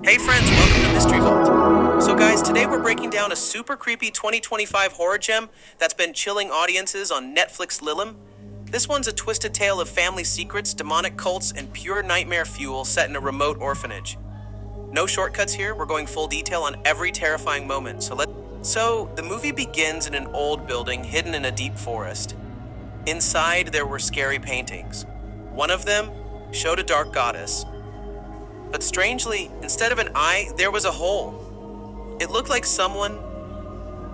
Hey friends, welcome to Mystery Vault. So guys, today we're breaking down a super creepy 2025 horror gem that's been chilling audiences on Netflix Lilim. This one's a twisted tale of family secrets, demonic cults, and pure nightmare fuel set in a remote orphanage. No shortcuts here, we're going full detail on every terrifying moment. So the movie begins in an old building hidden in a deep forest. Inside there were scary paintings. One of them showed a dark goddess. But strangely, instead of an eye, there was a hole. It looked like someone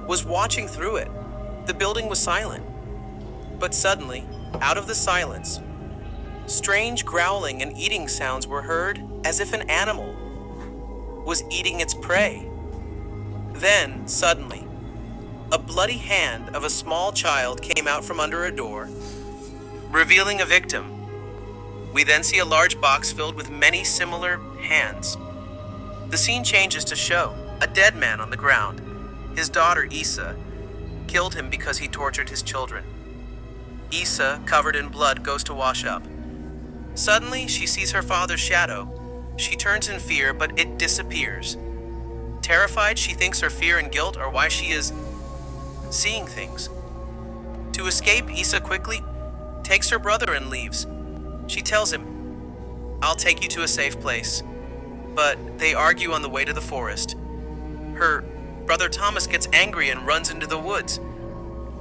was watching through it. The building was silent. But suddenly, out of the silence, strange growling and eating sounds were heard as if an animal was eating its prey. Then, suddenly, a bloody hand of a small child came out from under a door, revealing a victim. We then see a large box filled with many similar hands. The scene changes to show a dead man on the ground. His daughter, Issa, killed him because he tortured his children. Issa, covered in blood, goes to wash up. Suddenly, she sees her father's shadow. She turns in fear, but it disappears. Terrified, she thinks her fear and guilt are why she is seeing things. To escape, Issa quickly takes her brother and leaves. She tells him, "I'll take you to a safe place." But they argue on the way to the forest. Her brother Tomas gets angry and runs into the woods.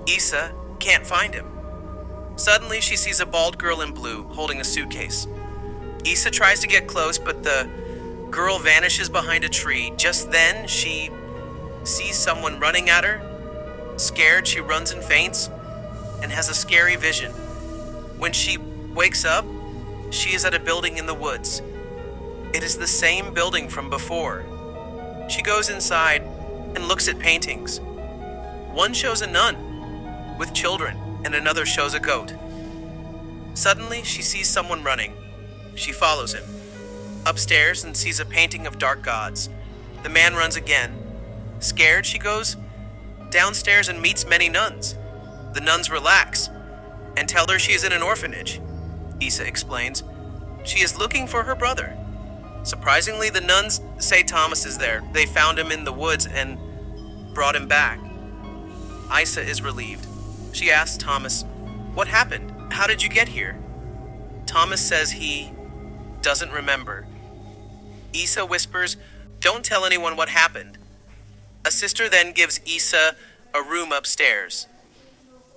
Issa can't find him. Suddenly, she sees a bald girl in blue holding a suitcase. Issa tries to get close, but the girl vanishes behind a tree. Just then, she sees someone running at her. Scared, she runs and faints and has a scary vision. When she wakes up, she is at a building in the woods. It is the same building from before. She goes inside and looks at paintings. One shows a nun with children, and another shows a goat. Suddenly, she sees someone running. She follows him upstairs and sees a painting of dark gods. The man runs again. Scared, she goes downstairs and meets many nuns. The nuns relax and tell her she is in an orphanage. Issa explains. She is looking for her brother. Surprisingly, the nuns say Tomas is there. They found him in the woods and brought him back. Issa is relieved. She asks Tomas, "What happened? How did you get here?" Tomas says he doesn't remember. Issa whispers, "Don't tell anyone what happened." A sister then gives Issa a room upstairs.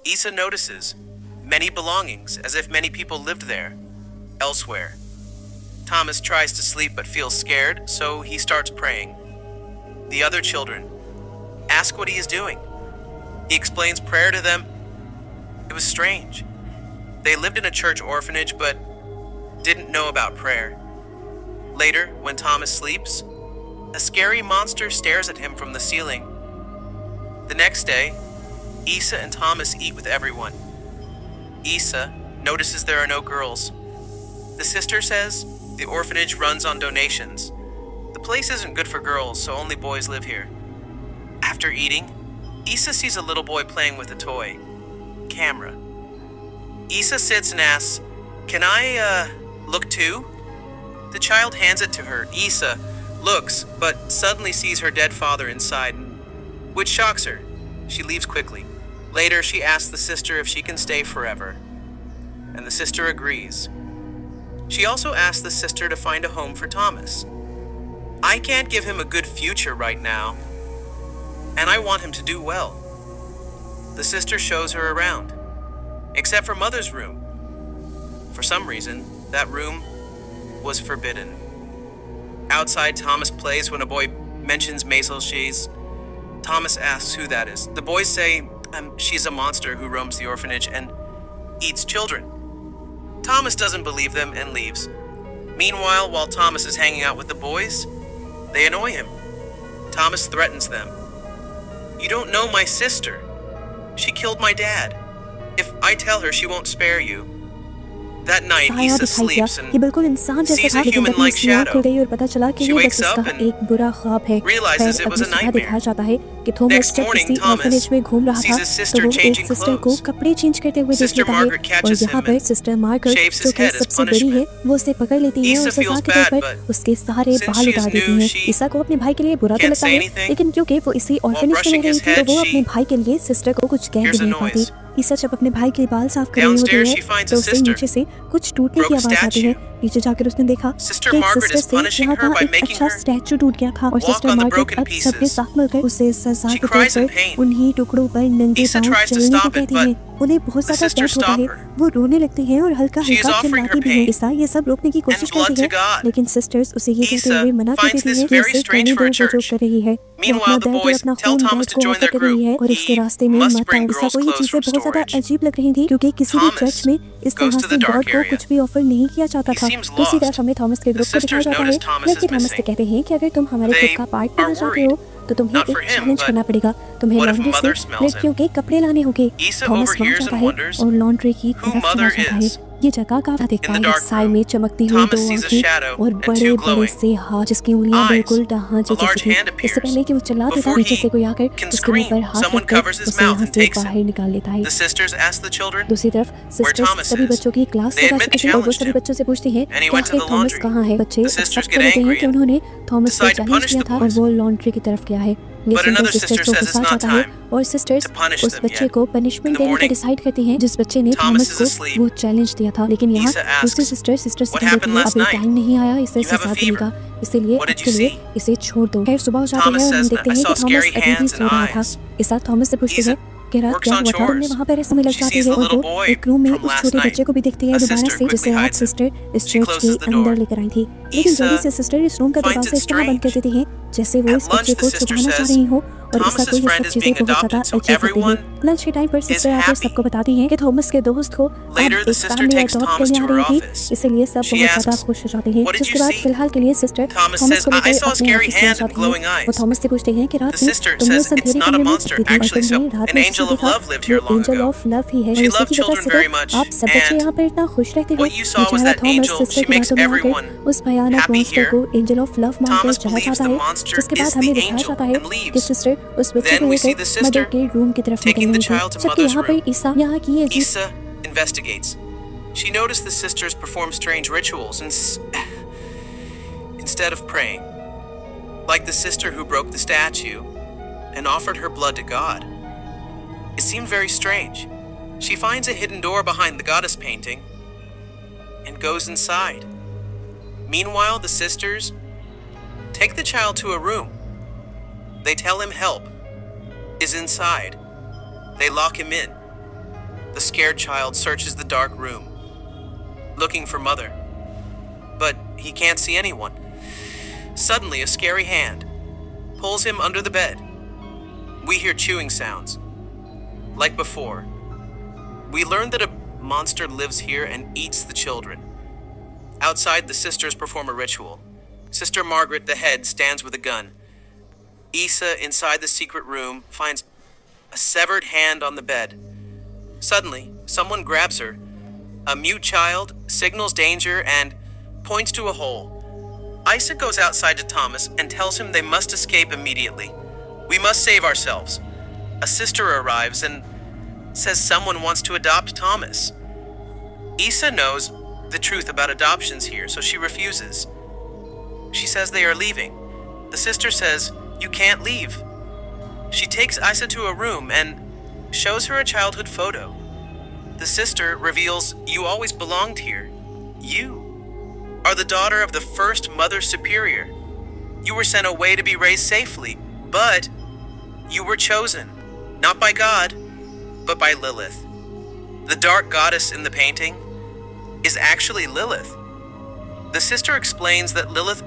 Issa notices many belongings, as if many people lived there, elsewhere. Tomas tries to sleep but feels scared, so he starts praying. The other children ask what he is doing. He explains prayer to them. It was strange. They lived in a church orphanage but didn't know about prayer. Later, when Tomas sleeps, a scary monster stares at him from the ceiling. The next day, Issa and Tomas eat with everyone. Issa notices there are no girls. The sister says the orphanage runs on donations. The place isn't good for girls, so only boys live here. After eating, Issa sees a little boy playing with a toy camera. Issa sits and asks, "Can I, look too?" The child hands it to her. Issa looks, but suddenly sees her dead father inside, which shocks her. She leaves quickly. Later, she asks the sister if she can stay forever, and the sister agrees. She also asks the sister to find a home for Tomas. "I can't give him a good future right now, and I want him to do well." The sister shows her around, except for Mother's room. For some reason, that room was forbidden. Outside, Tomas plays when a boy mentions Maisel She's. Tomas asks who that is. The boys say she's a monster who roams the orphanage and eats children. Tomas doesn't believe them and leaves. Meanwhile, while Tomas is hanging out with the boys, they annoy him. Tomas threatens them. "You don't know my sister. She killed my dad. If I tell her, she won't spare you." That night, साया Issa दिखाई दिया। sleeps ये and बिल्कुल इंसान जैसा sees था, a लेकिन तभी human-like उसकी आँख खुल shadow. गई और पता चला कि She ये बस wakes up उसका and एक बुरा ख्वाब है। realizes खैर it was अगली a सुबह nightmare. दिखाया जाता है कि थॉमस Next जब morning, किसी Thomas ऑर्फनेज में घूम रहा sees था his तो sister वो एक changing सिस्टर को clothes. कपड़े चेंज करते हुए देख Sister लेता है Margaret और catches यहाँ him पर and सिस्टर मार्गरेट shaves जो his कि head as सबसे बड़ी है punishment. वो उसे पकड़ लेती है और Issa सजा feels के तौर bad, पर but उसके सारे since बाल she is उतार देती new, हैं। she ईसा को अपने भाई के लिए बुरा तो can't लगता say है, anything. लेकिन क्योंकि वो इसी ऑर्फनेज में brushing रह रही his थी तो head, वो अपने she भाई के लिए सिस्टर को कुछ कह भी hears a नहीं पाती। noise. ईसा जब अपने भाई के बाल साफ कर रही होती Downstairs, है she finds तो a उसे sister. नीचे से कुछ टूटने की Broke आवाज आती है। statue. नीचे जाकर उसने देखा Sister कि एक Margaret सिस्टर is से punishing यहाँ her का by एक making अच्छा her स्टैचू टूट गया था और walk sister on the Margaret broken अब सबके pieces. साथ मिलकर उसे सजा She के तौर cries in पर pain. उन्हीं टुकड़ों पर नंगे Issa पांव tries to चलने को stop it, कहती but है। उन्हें बहुत the ज्यादा sisters दर्द होता stop है, her. वो रोने लगती हैं और हल्का She is हल्का offering her चिल्लाती भी है। pain ईसा ये सब रोकने की कोशिश and blood करती to है, God. लेकिन सिस्टर्स उसे ये कहते Issa हुए मना कर finds देती this हैं कि very उसे strange करने for दो a वो जो church. कर रही है। वो अपना Meanwhile, the दर्द और boys अपना tell खून Thomas गॉड to को join ऑफर their कर रही है group. और इसके He रास्ते में must माता bring ईसा girls' को ये clothes चीजें from बहुत ज्यादा storage. अजीब लग रही थी क्योंकि किसी भी Thomas चर्च में इस goes तरह to से the गॉड dark को area. कुछ भी ऑफर नहीं किया जाता He था। seems दूसरी lost. तरफ हमें थॉमस के The ग्रुप को दिखाया sisters जाता है notice Thomas जो is कि थॉमस से missing. कहते हैं कि अगर तुम हमारे They ग्रुप का पार्ट बनना are चाहते हो तो तुम्हें Not एक for him, चैलेंज but करना पड़ेगा। तुम्हें what if लॉन्ड्री से mother smells लड़कियों के कपड़े लाने होंगे। Issa थॉमस वहाँ overhears जाता and है wonders और लॉन्ड्री की who तरफ mother चला जाता है। is. ये जगह काफी देखता In the है, dark साय room, में चमकती हुई Thomas दो sees a आंखें shadow और and बड़े two बड़े glowing से हाथ जिसकी उंगलियां eyes. बिल्कुल ढांचे A जैसी large थी। hand इससे appears. पहले कि वो चिल्ला देता Before नीचे he से कोई आकर can उसके मुंह पर scream, हाथ someone रखकर covers his उसे mouth यहाँ and से takes him. बाहर निकाल लेता है। The sisters ask the children दूसरी तरफ where सिस्टर्स Thomas सभी is. बच्चों की क्लास They लगा admit चुकी they थी और वो challenged सभी him. बच्चों से पूछती हैं And he कि went to आखिर the थॉमस laundry. कहाँ है। बच्चे The sisters एक्सेप्ट get कर लेते हैं angry कि and उन्होंने थॉमस को decide to चैलेंज punish किया the था boys. और वो लॉन्ड्री की तरफ गया है। ये But सुनकर another सिस्टर्स sister को says it's गुस्सा not आता है time और सिस्टर्स to punish उस them बच्चे yet. को In पनिशमेंट the देने का morning, डिसाइड करती हैं जिस बच्चे ने Thomas थॉमस is को asleep. वो चैलेंज दिया था। लेकिन यहाँ Issa दूसरी asks, सिस्टर से "What कहती happened है last अभी night? टाइम नहीं आया इसे You have a सजा देने fever. का, इसीलिए What अब did के you लिए see?" इसे छोड़ दो। खैर सुबह हो जाती Thomas है और हम says, देखते "I हैं saw कि थॉमस scary अभी भी hands सो and रहा था। eyes." इसा थॉमस से पूछती Issa है कि रात works क्या on हुआ था। हमने chores. वहाँ पर ऐसे में लग She जाती sees है the और little वो boy एक रूम में from उस last छोटे night. बच्चे को भी देखती है A दोबारा sister से quickly जिसे आज hides him. सिस्टर इस She चर्च closes के the door. अंदर लेकर आई थी। लेकिन Issa जल्दी से सिस्टर इस रूम का finds दरवाजा it इस तरह बंद कर strange. देती है जैसे वो At इस lunch, बच्चे the को sister छुपाना चाह says रही हो और ईसा Thomas's को ये friend सब is चीजें being बहुत ज्यादा adopted, so अजीब लगती everyone हैं। लंच के टाइम पर is सिस्टर आकर happy. सबको बताती हैं कि थॉमस के दोस्त को अब Later, the एक sister family takes adopt Thomas करने आ to her रही थी, office. इसीलिए सब She बहुत ज्यादा asks, खुश हो जाते हैं। "What did you जिसके बाद see?" फिलहाल के लिए सिस्टर Thomas थॉमस says, को "I लेकर saw a अपने scary ऑफिस में hand and जाती glowing हैं। eyes." वो थॉमस से पूछते हैं कि The रात में sister तुमने says उस it's अंधेरे not a कमरे में monster, थी और actually, so तुमने रात an में angel जिसे of देखा love lived वो here long एंजल ago. ऑफ लव ही है। She और इसी loved की वजह children से very तो much, आप सब बच्चे and यहाँ पर इतना खुश रहते हो। what you saw was बेचारा that Thomas angel, sister she की makes बातों में आकर everyone उस भयानक happy मॉन्स्टर here. को एंजल ऑफ लव मानकर Thomas चला believes जाता the है, monster जिसके बाद is हमें the दिखाया angel जाता है and कि leaves. सिस्टर उस बच्चे Then को we see लेकर the मदर sister के रूम की तरफ taking निकल the रही थी, child to जबकि mother's यहाँ room. पर ईसा यहाँ की अजीब Issa investigates. She noticed the sisters perform strange rituals instead of praying, like the sister who broke the statue and offered her blood to God. It seemed very strange. She finds a hidden door behind the goddess painting and goes inside. Meanwhile, the sisters take the child to a room. They tell him help is inside. They lock him in. The scared child searches the dark room, looking for mother. But he can't see anyone. Suddenly, a scary hand pulls him under the bed. We hear chewing sounds. Like before, we learn that a monster lives here and eats the children. Outside, the sisters perform a ritual. Sister Margaret, the head, stands with a gun. Issa, inside the secret room, finds a severed hand on the bed. Suddenly, someone grabs her. A mute child signals danger and points to a hole. Issa goes outside to Thomas and tells him they must escape immediately. We must save ourselves. A sister arrives and says someone wants to adopt Thomas. Issa knows the truth about adoptions here, so she refuses. She says they are leaving. The sister says, "You can't leave." She takes Issa to a room and shows her a childhood photo. The sister reveals, "You always belonged here. You are the daughter of the first Mother Superior. You were sent away to be raised safely, but you were chosen, not by God, but by Lilith. The dark goddess in the painting is actually Lilith." The sister explains that Lilith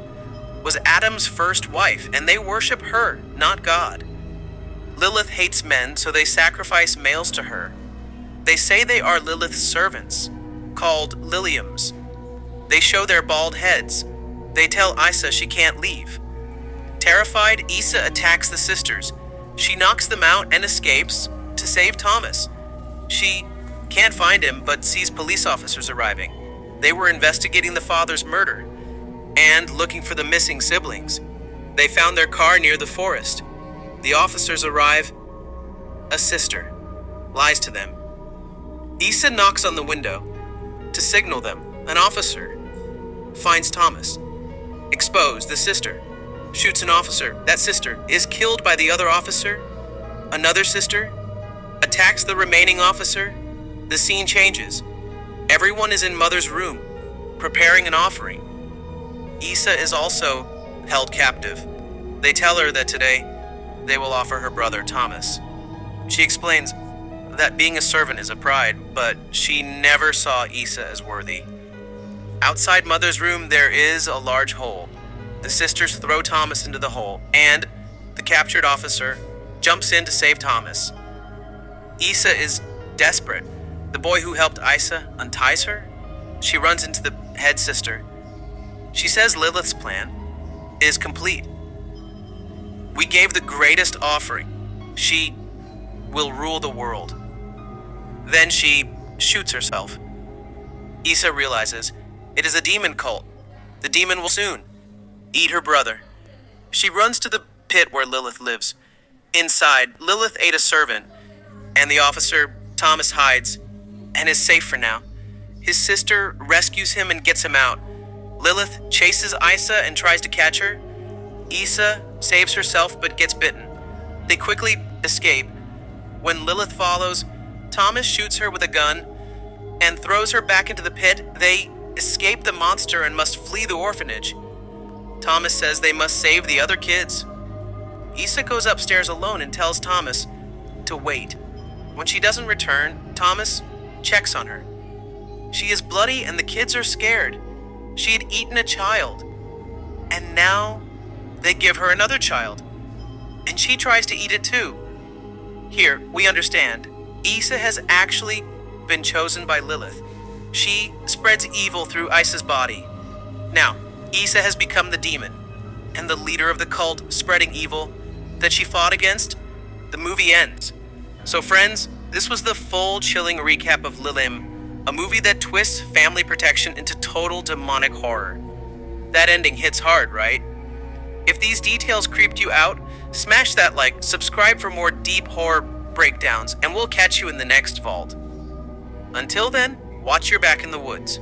was Adam's first wife, and they worship her, not God. Lilith hates men, so they sacrifice males to her. They say they are Lilith's servants, called Lilims. They show their bald heads. They tell Issa she can't leave. Terrified, Issa attacks the sisters. She knocks them out and escapes to save Thomas. She can't find him, but sees police officers arriving. They were investigating the father's murder and looking for the missing siblings. They found their car near the forest. The officers arrive. A sister lies to them. Issa knocks on the window to signal them. An officer finds Tomas. Exposed, the sister shoots an officer. That sister is killed by the other officer. Another sister attacks the remaining officer. The scene changes. Everyone is in Mother's room, preparing an offering. Issa is also held captive. They tell her that today they will offer her brother Tomas. She explains that being a servant is a pride, but she never saw Issa as worthy. Outside Mother's room, there is a large hole. The sisters throw Tomas into the hole, and the captured officer jumps in to save Tomas. Issa is desperate. The boy who helped Issa unties her. She runs into the head sister. She says Lilith's plan is complete. We gave the greatest offering. She will rule the world. Then she shoots herself. Issa realizes it is a demon cult. The demon will soon eat her brother. She runs to the pit where Lilith lives. Inside, Lilith ate a servant, and the officer, Tomas, hides and is safe for now. His sister rescues him and gets him out. Lilith chases Issa and tries to catch her. Issa saves herself but gets bitten. They quickly escape. When Lilith follows, Tomas shoots her with a gun and throws her back into the pit. They escape the monster and must flee the orphanage. Tomas says they must save the other kids. Issa goes upstairs alone and tells Tomas to wait. When she doesn't return, Tomas checks on her. She is bloody and the kids are scared. She had eaten a child, and now they give her another child, and she tries to eat it too. Here, we understand. Issa has actually been chosen by Lilith. She spreads evil through Issa's body. Now, Issa has become the demon and the leader of the cult spreading evil that she fought against. The movie ends. So friends, this was the full chilling recap of Lilim, a movie that twists family protection into total demonic horror. That ending hits hard, right? If these details creeped you out, smash that like, subscribe for more deep horror breakdowns, and we'll catch you in the next vault. Until then, watch your back in the woods.